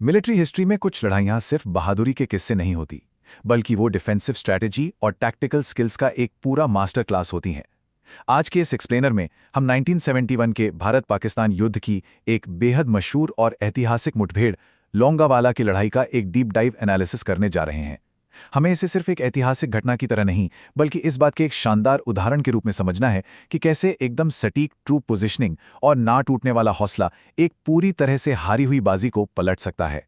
Military history में कुछ लड़ाइयाँ सिर्फ बहादुरी के किस्से नहीं होती, बल्कि वो डिफेंसिव स्ट्रैटेजी और टैक्टिकल स्किल्स का एक पूरा मास्टर क्लास होती हैं। आज के इस एक्सप्लेनर में हम 1971 के भारत-पाकिस्तान युद्ध की एक बेहद मशहूर और ऐतिहासिक मुठभेड़ लोंगावाला की लड़ाई का एक डीप डाइव एनालिसिस करने जा रहे हैं। हमें इसे सिर्फ एक ऐतिहासिक घटना की तरह नहीं, बल्कि इस बात के एक शानदार उदाहरण के रूप में समझना है कि कैसे एकदम सटीक ट्रूप पोजिशनिंग और ना टूटने वाला हौसला एक पूरी तरह से हारी हुई बाजी को पलट सकता है।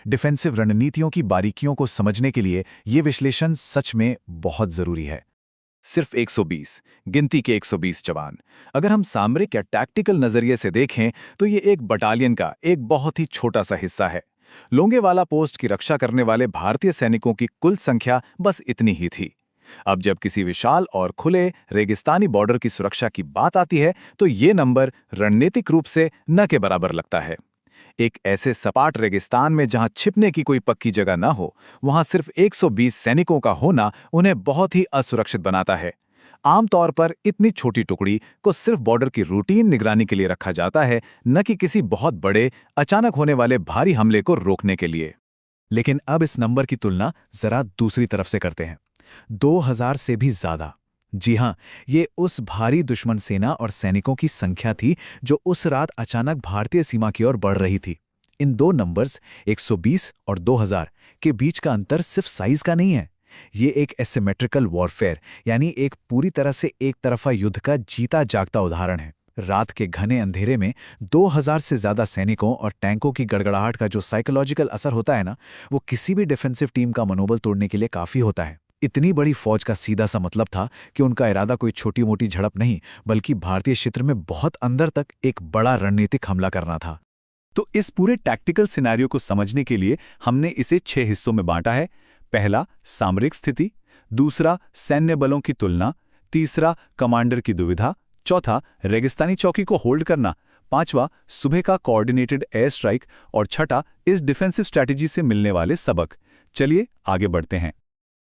डिफेंसिव रणनीतियों की बारीकियों को समझने के लिए ये विश्लेषण सच में बहुत जरूरी है। सिर्फ 120, गिनती के 120 जवान। अगर हम सामरिक या टैक्टिकल नजरिए से देखें तो ये एक बटालियन का एक बहुत ही छोटा सा हिस्सा है। लोंगेवाला पोस्ट की रक्षा करने वाले भारतीय सैनिकों की कुल संख्या बस इतनी ही थी। अब जब किसी विशाल और खुले रेगिस्तानी बॉर्डर की सुरक्षा की बात आती है तो ये नंबर रणनीतिक रूप से न के बराबर लगता है। एक ऐसे सपाट रेगिस्तान में जहां छिपने की कोई पक्की जगह न हो, वहां सिर्फ 120 सैनिकों का होना उन्हें बहुत ही असुरक्षित बनाता है। आमतौर पर इतनी छोटी टुकड़ी को सिर्फ बॉर्डर की रूटीन निगरानी के लिए रखा जाता है, न कि किसी बहुत बड़े अचानक होने वाले भारी हमले को रोकने के लिए। लेकिन अब इस नंबर की तुलना जरा दूसरी तरफ से करते हैं। 2000 से भी ज्यादा। जी हां, ये उस भारी दुश्मन सेना और सैनिकों की संख्या थी जो उस रात अचानक भारतीय सीमा की ओर बढ़ रही थी। इन दो नंबर्स 120 और 2000 के बीच का अंतर सिर्फ साइज का नहीं है। ये एक एसिमेट्रिकल वॉरफेयर यानी एक पूरी तरह से एक तरफा युद्ध का जीता जागता उदाहरण है। रात के घने अंधेरे में 2000 से ज्यादा सैनिकों और टैंकों की गड़गड़ाहट का जो साइकोलॉजिकल असर होता है ना, वो किसी भी डिफेंसिव टीम का मनोबल तोड़ने के लिए काफी होता है। इतनी बड़ी फौज का सीधा सा मतलब था कि उनका इरादा कोई छोटी-मोटी झड़प नहीं, बल्कि भारतीय क्षेत्र में बहुत अंदर तक एक बड़ा रणनीतिक हमला करना था। तो इस पूरे टैक्टिकल सिनेरियो को समझने के लिए हमने इसे 6 हिस्सों में बांटा है। पहला, सामरिक स्थिति। दूसरा, सैन्य बलों की तुलना। तीसरा, कमांडर की दुविधा। चौथा, रेगिस्तानी चौकी को होल्ड करना। पांचवा, सुबह का कोऑर्डिनेटेड एयर स्ट्राइक। और छठा, इस डिफेंसिव स्ट्रैटेजी से मिलने वाले सबक। चलिए आगे बढ़ते हैं।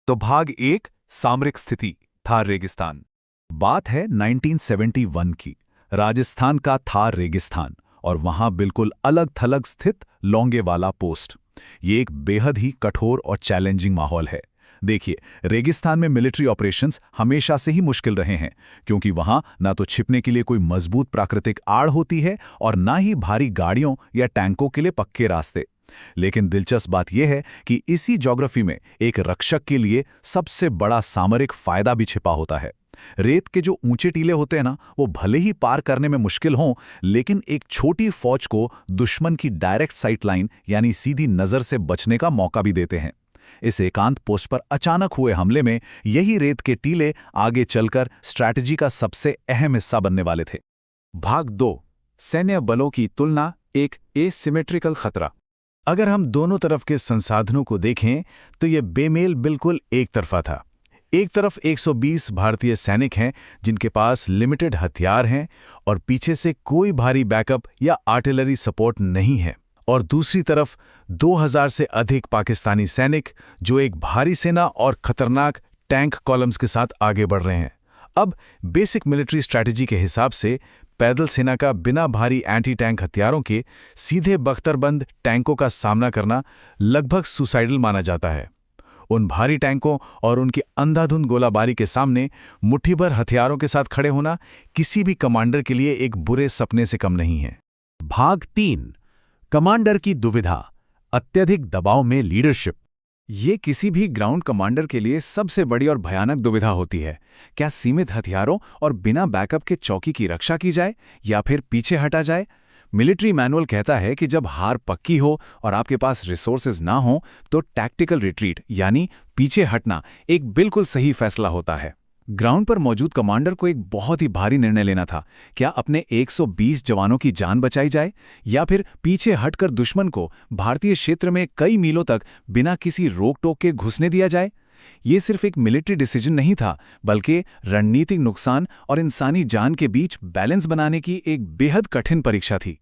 तो भाग 1, सामरिक स्थिति, थार रेगिस्तान। बात है 1971 की। राजस्थान का थार रेगिस्तान और वहां बिल्कुल अलग थलग स्थित लोंगेवाला पोस्ट। ये एक बेहद ही कठोर और चैलेंजिंग माहौल है। देखिए, रेगिस्तान में मिलिट्री ऑपरेशंस हमेशा से ही मुश्किल रहे हैं, क्योंकि वहां ना तो छिपने के लिए कोई मजबूत प्राकृतिक आड़ होती है और ना ही भारी गाड़ियों या टैंकों के लिए पक्के रास्ते। लेकिन दिलचस्प बात यह है कि इसी ज्योग्राफी में एक रक्षक के लिए सबसे बड़ा सामरिक फायदा भी छिपा होता है। रेत के जो ऊंचे टीले होते हैं ना, वो भले ही पार करने में मुश्किल हों, लेकिन एक छोटी फौज को दुश्मन की डायरेक्ट साइट लाइन यानी सीधी नजर से बचने का मौका भी देते हैं। इस एकांत पोस्ट पर अचानक हुए हमले में यही रेत के टीले आगे चलकर स्ट्रैटेजी का सबसे अहम हिस्सा बनने वाले थे। भाग 2, सैन्य बलों की तुलना, एक एसिमेट्रिकल खतरा। अगर हम दोनों तरफ के संसाधनों को देखें तो यह बेमेल बिल्कुल एक तरफा था। एक तरफ 120 भारतीय सैनिक हैं जिनके पास लिमिटेड हथियार हैं और पीछे से कोई भारी बैकअप या आर्टिलरी सपोर्ट नहीं है, और दूसरी तरफ 2000 से अधिक पाकिस्तानी सैनिक जो एक भारी सेना और खतरनाक टैंक कॉलम्स के साथ आगे बढ़ रहे हैं। अब बेसिक मिलिट्री स्ट्रैटेजी के हिसाब से पैदल सेना का बिना भारी एंटी टैंक हथियारों के सीधे बख्तरबंद टैंकों का सामना करना लगभग सुसाइडल माना जाता है। उन भारी टैंकों और उनकी अंधाधुंध गोलाबारी के सामने मुट्ठी भर हथियारों के साथ खड़े होना किसी भी कमांडर के लिए एक बुरे सपने से कम नहीं है। भाग 3, कमांडर की दुविधा, अत्यधिक दबाव में लीडरशिप। ये किसी भी ग्राउंड कमांडर के लिए सबसे बड़ी और भयानक दुविधा होती है। क्या सीमित हथियारों और बिना बैकअप के चौकी की रक्षा की जाए या फिर पीछे हटा जाए? मिलिट्री मैनुअल कहता है कि जब हार पक्की हो और आपके पास रिसोर्सेज ना हो तो टैक्टिकल रिट्रीट यानी पीछे हटना एक बिल्कुल सही फैसला होता है। ग्राउंड पर मौजूद कमांडर को एक बहुत ही भारी निर्णय लेना था। क्या अपने 120 जवानों की जान बचाई जाए या फिर पीछे हटकर दुश्मन को भारतीय क्षेत्र में कई मीलों तक बिना किसी रोक टोक के घुसने दिया जाए? ये सिर्फ एक मिलिट्री डिसीजन नहीं था, बल्कि रणनीतिक नुकसान और इंसानी जान के बीच बैलेंस बनाने की एक बेहद कठिन परीक्षा थी।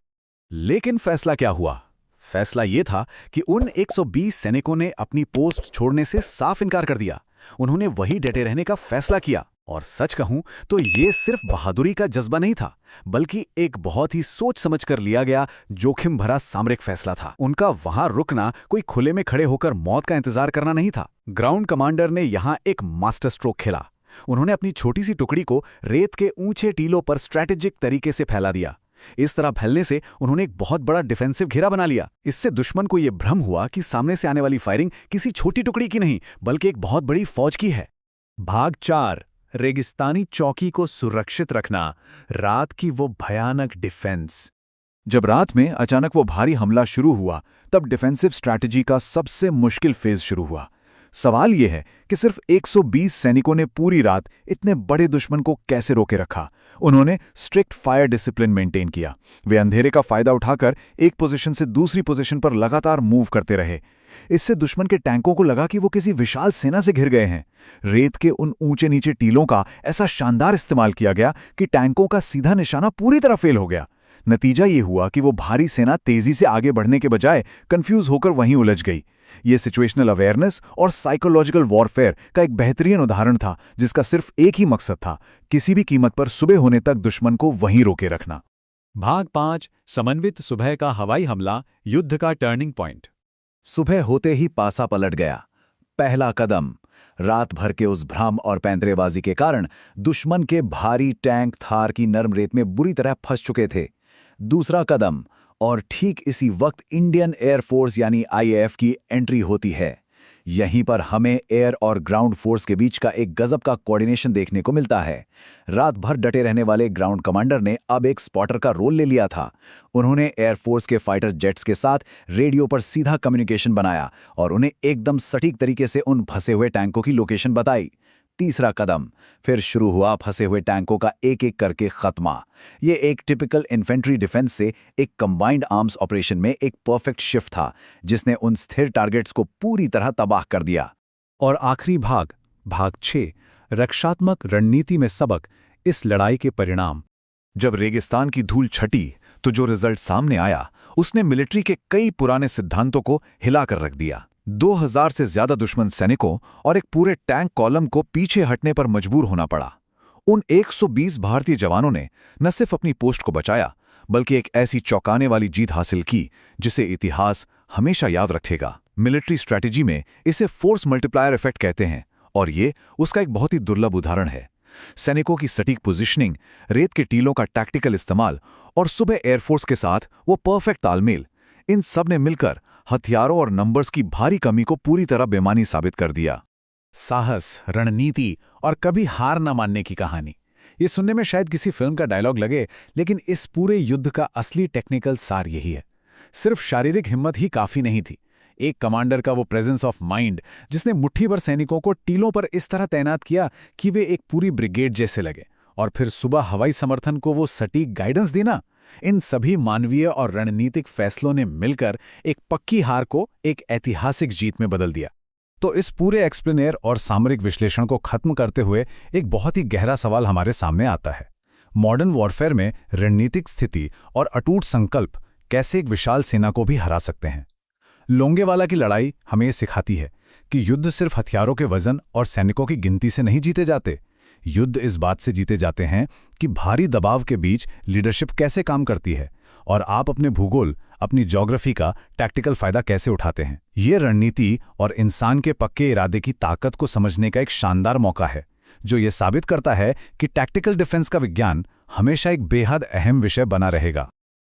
लेकिन फैसला क्या हुआ? फैसला ये था कि उन 120 सैनिकों ने अपनी पोस्ट छोड़ने से साफ इनकार कर दिया। उन्होंने वही डटे रहने का फैसला किया। और सच कहूं तो ये सिर्फ बहादुरी का जज्बा नहीं था, बल्कि एक बहुत ही सोच समझकर लिया गया जोखिम भरा सामरिक फैसला था। उनका वहां रुकना कोई खुले में खड़े होकर मौत का इंतजार करना नहीं था। ग्राउंड कमांडर ने यहां एक मास्टर स्ट्रोक खेला। उन्होंने अपनी छोटी सी टुकड़ी को रेत के ऊंचे टीलों पर स्ट्रैटेजिक तरीके से फैला दिया। इस तरह फैलने से उन्होंने एक बहुत बड़ा डिफेंसिव घेरा बना लिया। इससे दुश्मन को यह भ्रम हुआ कि सामने से आने वाली फायरिंग किसी छोटी टुकड़ी की नहीं, बल्कि एक बहुत बड़ी फौज की है। भाग 4, रेगिस्तानी चौकी को सुरक्षित रखना, रात की वो भयानक डिफेंस। जब रात में अचानक वो भारी हमला शुरू हुआ, तब डिफेंसिव स्ट्रैटेजी का सबसे मुश्किल फेज शुरू हुआ। सवाल यह है कि सिर्फ 120 सैनिकों ने पूरी रात इतने बड़े दुश्मन को कैसे रोके रखा। उन्होंने स्ट्रिक्ट फायर डिसिप्लिन मेंटेन किया। वे अंधेरे का फायदा उठाकर एक पोजीशन से दूसरी पोजीशन पर लगातार मूव करते रहे। इससे दुश्मन के टैंकों को लगा कि वो किसी विशाल सेना से घिर गए हैं। रेत के उन ऊंचे नीचे टीलों का ऐसा शानदार इस्तेमाल किया गया कि टैंकों का सीधा निशाना पूरी तरह फेल हो गया। नतीजा ये हुआ कि वो भारी सेना तेजी से आगे बढ़ने के बजाय कंफ्यूज होकर वहीं उलझ गई। ये सिचुएशनल अवेयरनेस और साइकोलॉजिकल वॉरफेयर का एक बेहतरीन उदाहरण था, जिसका सिर्फ एक ही मकसद था, किसी भी कीमत पर सुबह होने तक दुश्मन को वहीं रोके रखना। भाग 5, समन्वित सुबह का हवाई हमला, युद्ध का टर्निंग पॉइंट। सुबह होते ही पासा पलट गया। पहला कदम, रात भर के उस भ्रम और पैंतरेबाजी के कारण दुश्मन के भारी टैंक थार की नरम रेत में बुरी तरह फंस चुके थे। दूसरा कदम, और ठीक इसी वक्त इंडियन एयरफोर्स यानी आईएएफ की एंट्री होती है। यहीं पर हमें एयर और ग्राउंड फोर्स के बीच का एक गजब का कोऑर्डिनेशन देखने को मिलता है। रात भर डटे रहने वाले ग्राउंड कमांडर ने अब एक स्पॉटर का रोल ले लिया था। उन्होंने एयरफोर्स के फाइटर जेट्स के साथ रेडियो पर सीधा कम्युनिकेशन बनाया और उन्हें एकदम सटीक तरीके से उन फंसे हुए टैंकों की लोकेशन बताई। तीसरा कदम, फिर शुरू हुआ फंसे हुए टैंकों का एक एक करके खत्मा। ये एक टिपिकल इन्फेंट्री डिफेंस से एक कंबाइंड आर्म्स ऑपरेशन में एक परफेक्ट शिफ्ट था, जिसने उन स्थिर टारगेट्स को पूरी तरह तबाह कर दिया। और आखिरी भाग, भाग 6, रक्षात्मक रणनीति में सबक, इस लड़ाई के परिणाम। जब रेगिस्तान की धूल छटी तो जो रिजल्ट सामने आया, उसने मिलिट्री के कई पुराने सिद्धांतों को हिलाकर रख दिया। 2000 से ज्यादा दुश्मन सैनिकों और एक पूरे टैंक कॉलम को पीछे हटने पर मजबूर होना पड़ा। उन 120 भारतीय जवानों ने न सिर्फ अपनी पोस्ट को बचाया, बल्कि एक ऐसी चौंकाने वाली जीत हासिल की जिसे इतिहास हमेशा याद रखेगा। मिलिट्री स्ट्रैटेजी में इसे फोर्स मल्टीप्लायर इफेक्ट कहते हैं, और ये उसका एक बहुत ही दुर्लभ उदाहरण है। सैनिकों की सटीक पोजीशनिंग, रेत के टीलों का टैक्टिकल इस्तेमाल और सुबह एयरफोर्स के साथ वो परफेक्ट तालमेल, इन सब ने मिलकर हथियारों और नंबर्स की भारी कमी को पूरी तरह बेमानी साबित कर दिया। साहस, रणनीति और कभी हार न मानने की कहानी। ये सुनने में शायद किसी फिल्म का डायलॉग लगे, लेकिन इस पूरे युद्ध का असली टेक्निकल सार यही है। सिर्फ शारीरिक हिम्मत ही काफी नहीं थी। एक कमांडर का वो प्रेजेंस ऑफ माइंड, जिसने मुट्ठी भर सैनिकों को टीलों पर इस तरह तैनात किया कि वे एक पूरी ब्रिगेड जैसे लगे, और फिर सुबह हवाई समर्थन को वो सटीक गाइडेंस देना, इन सभी मानवीय और रणनीतिक फैसलों ने मिलकर एक पक्की हार को एक ऐतिहासिक जीत में बदल दिया। तो इस पूरे एक्सप्लेनेर और सामरिक विश्लेषण को खत्म करते हुए एक बहुत ही गहरा सवाल हमारे सामने आता है। मॉडर्न वॉरफेयर में रणनीतिक स्थिति और अटूट संकल्प कैसे एक विशाल सेना को भी हरा सकते हैं। लोंगेवाला की लड़ाई हमें ये सिखाती है कि युद्ध सिर्फ हथियारों के वजन और सैनिकों की गिनती से नहीं जीते जाते। युद्ध इस बात से जीते जाते हैं कि भारी दबाव के बीच लीडरशिप कैसे काम करती है, और आप अपने भूगोल, अपनी ज्योग्राफी का टैक्टिकल फायदा कैसे उठाते हैं। ये रणनीति और इंसान के पक्के इरादे की ताकत को समझने का एक शानदार मौका है, जो ये साबित करता है कि टैक्टिकल डिफेंस का विज्ञान हमेशा एक बेहद अहम विषय बना रहेगा।